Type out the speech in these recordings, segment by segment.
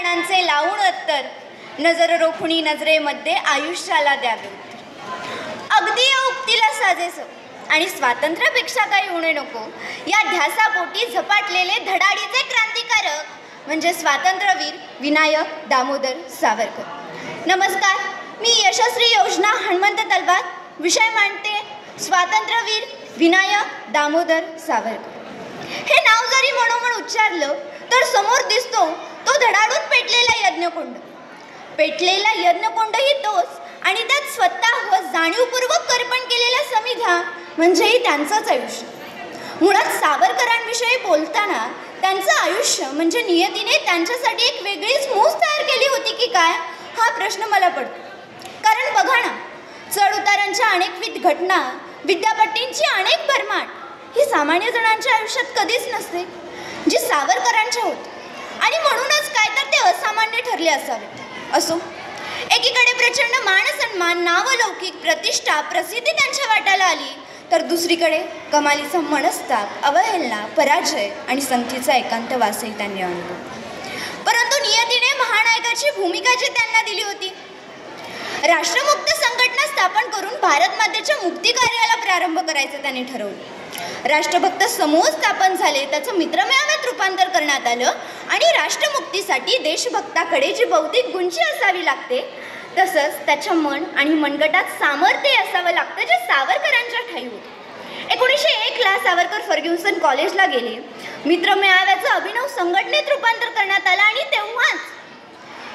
क्षणांचे लावून अत्तर, नजर रोखुणी नजरेमध्ये आयुष्याला द्यावे उत्तर. अगदी या उक्तीला साजेसं आणि स्वातंत्र्यापेक्षा काही उणे नको या ध्यासापोटी झपाटलेले धडाडीचे क्रांतिकारक म्हणजे स्वातंत्र्यवीर विनायक दामोदर सावरकर. नमस्कार, मी यशस्वी योजना हनुमंत तलवार. विषय मांडते स्वातंत्र्यवीर विनायक दामोदर सावरकर. हे नाव जरी म्हणून उच्चारलं तर समोर दिसतो तो धडाडून पेटलेला यज्ञकुंड. पेटलेला यज्ञकुंडही तोच आणि त्यात स्वतः जाणीवपूर्वक कर्पण केलेला समिधा म्हणजेही त्यांचंच आयुष्य. मुळात सावरकरांविषयी बोलताना त्यांचं आयुष्य म्हणजे नियतीने त्यांच्यासाठी एक वेगळीच मूस तयार केली होती की काय हा प्रश्न मला पडतो. कारण बघा ना, चढ उतारांच्या अनेकविध घटना, विद्यापत्तींची अनेक भरमाट ही सामान्य जणांच्या आयुष्यात कधीच नसते जी सावरकरांच्या होती. आणि म्हणूनच काय तर ते असामान्य ठरले असावेत. असो, एकीकडे प्रचंड मान सन्मान, नावलौकिक, प्रतिष्ठा, प्रसिद्धी त्यांच्या वाट्याला आली, तर दुसरीकडे कमालीचा मनस्ताप, अवहेलना, पराजय आणि संथीचा एकांत वासही त्यांनी अनुभवला. परंतु नियतीने महानायकाची भूमिका जी त्यांना दिली होती, राष्ट्रमुक्त संघटना स्थापन करून भारत मातेच्या मुक्ती कार्याला प्रारंभ करायचं त्यांनी ठरवलं. राष्ट्रभक्त समूह स्थापन झाले, त्याचं मित्रमेळाव्यात रूपांतर करण्यात आलं आणि राष्ट्रमुक्तीसाठी देशभक्ताकडे जी बौद्धिक गुंची असावी लागते तसंच त्याच्या मन आणि मनगटात सामर्थ्य असावं लागतं जे सावरकरांच्या ठायी होते. 1901ला सावरकर फर्ग्युसन कॉलेजला गेले. मित्रमेळाव्याचं अभिनव संघटनेत रूपांतर करण्यात आलं आणि तेव्हाच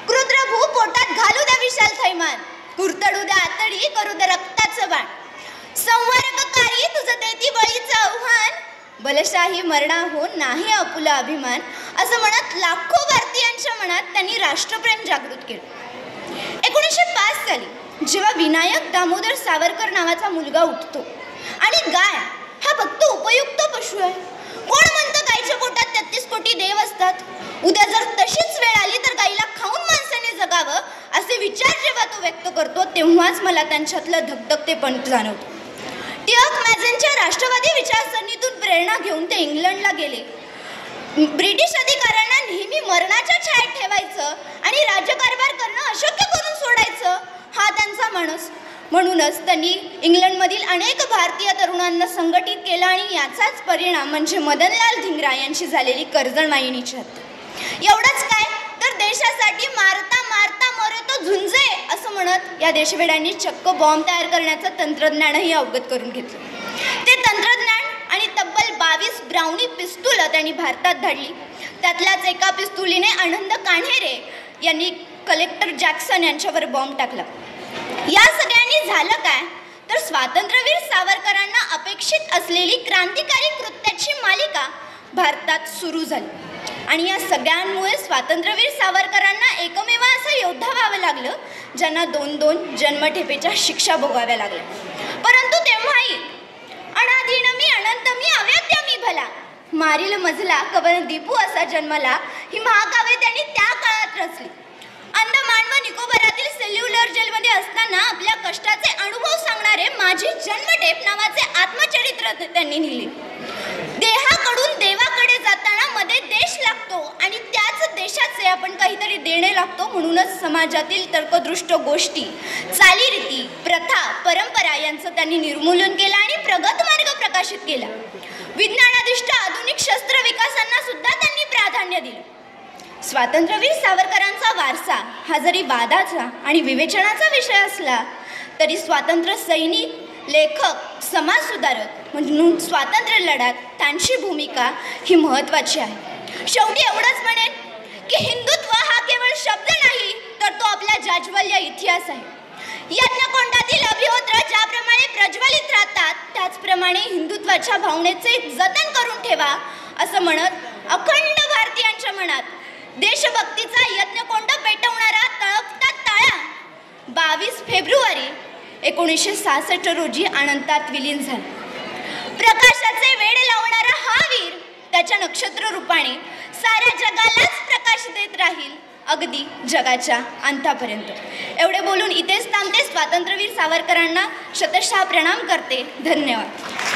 क्रुद्रभू पोटात घालू द्या विशाल थैमान, कुरतडू द्या आतडी, करू द्या रक्ताचं बाण, संवारककारी तुझं देती बळीचं आव्हान, बलशाही मरणाहो नाही आपुला अभिमान, असं म्हणत लाखो भारतीयांच्या मनात त्यांनी राष्ट्रप्रेम जागृत केलं. 1905 साली जेव्हा विनायक दामोदर सावरकर नावाचा मुलगा उठतो आणि गाय हा फक्त उपयुक्त पशु आहे. कोण म्हणतं गायच्या पोटात 33 कोटी देव असतात, उद्या जर तशीच वेळ आली तर गाईला खाऊन माणसाने जगावं असे विचार जेव्हा तो व्यक्त करतो तेव्हाच मला त्यांच्यातलं धगधगतेपण जाणवतं. टिळक मॅझेनच्या राष्ट्रवादी विचारसरणीतून प्रेरणा घेऊन ते इंग्लंडला गेले. ब्रिटिश अधिकाऱ्यांना नेहमी मरणाच्या छायेत ठेवायचं आणि राज्यकारभार करणं अशक्य करून सोडायचं हा त्यांचा मानस. म्हणूनच त्यांनी इंग्लंडमधील अनेक भारतीय तरुणांना संघटित केलं आणि याचाच परिणाम म्हणजे मदनलाल धिंगरा यांची झालेली कर्दळमाईनीची हत्या. एवढंच काय तर देशासाठी मारता मारता मरे तो झुंजे असं म्हणत या देशवेड्यांनी चक्क बॉम्ब तयार करण्याचं तंत्रज्ञानही अवगत करून घेतलं. ते तंत्रज्ञान आणि तब्बल 22 ब्राउनी पिस्तूल त्यांनी भारतात धाडली. त्यातल्याच एका पिस्तुलीने आनंद कान्हेरे यांनी कलेक्टर जॅक्सन यांच्यावर बॉम्ब टाकला. या सगळ्यांनी झालं काय तर स्वातंत्र्यवीर सावरकरांना अपेक्षित असलेली क्रांतिकारी कृत्याची मालिका भारतात सुरू झाली. आणि या सगळ्यांमुळे स्वातंत्र्यवीर सावरकरांना एकमेव असं योद्धा व्हावं लागलं ज्यांना 2-2 जन्मठेपेच्या शिक्षा भोगाव्या लागल्या. परंतु तेव्हाही अनाधीन मी अनंत मी अव्यक्त मी भला, मारील मजला कवन दीपू असा जन्मला ही महाकाव्ये त्यांनी त्या काळात रचली. अंदमान व निकोबारातील सेल्युलर जेलमध्ये असताना आपल्या कष्टाचे अनुभव सांगणारे माझी जन्मठेप नावाचे आत्मचरित्र त्यांनी लिहिले. देहाकडून देवाकडे जाताना मध्ये देश लागतो आणि त्याच देशाचे आपण काहीतरी देणे लागतो. म्हणूनच समाजातील तर्कदृष्ट गोष्टी, चालीरीती, प्रथा, परंपरा यांचं त्यांनी निर्मूलन केलं आणि प्रगत मार्ग प्रकाशित केला. विज्ञानाधिष्ठ आधुनिक शस्त्र विकासांना सुद्धा त्यांनी प्राधान्य दिलं. स्वातंत्र्यवीर सावरकरांचा वारसा हा जरी वादाचा आणि विवेचनाचा विषय असला तरी स्वातंत्र्य सैनिक, लेखक, समाजसुधारक म्हणून स्वातंत्र्य लढ्यात त्यांची भूमिका ही महत्त्वाची आहे. शेवटी एवढंच म्हणेन की हिंदुत्व हा केवळ शब्द नाही तर तो आपला जाज्वल्य इतिहास आहे. यज्ञकुंडातील अभिहोत्र ज्याप्रमाणे प्रज्वलित राहतात त्याचप्रमाणे हिंदुत्वाच्या भावनेचे जतन करून ठेवा असं म्हणत अखंड भारतीयांच्या मनात देशभक्तीचा यज्ञकुंड पेटवणारा तळपता ताळा 22 फेब्रुवारी 1966 रोजी अनंतात विलीन झाला. प्रकाशाचे वेड लावणारा हा वीर त्याच्या नक्षत्र रूपाने साऱ्या जगालाच प्रकाश देत राहील अगदी जगाच्या अंतापर्यंत. एवढे बोलून इथेच थांबते. स्वातंत्र्यवीर सावरकरांना शतशः प्रणाम करते. धन्यवाद.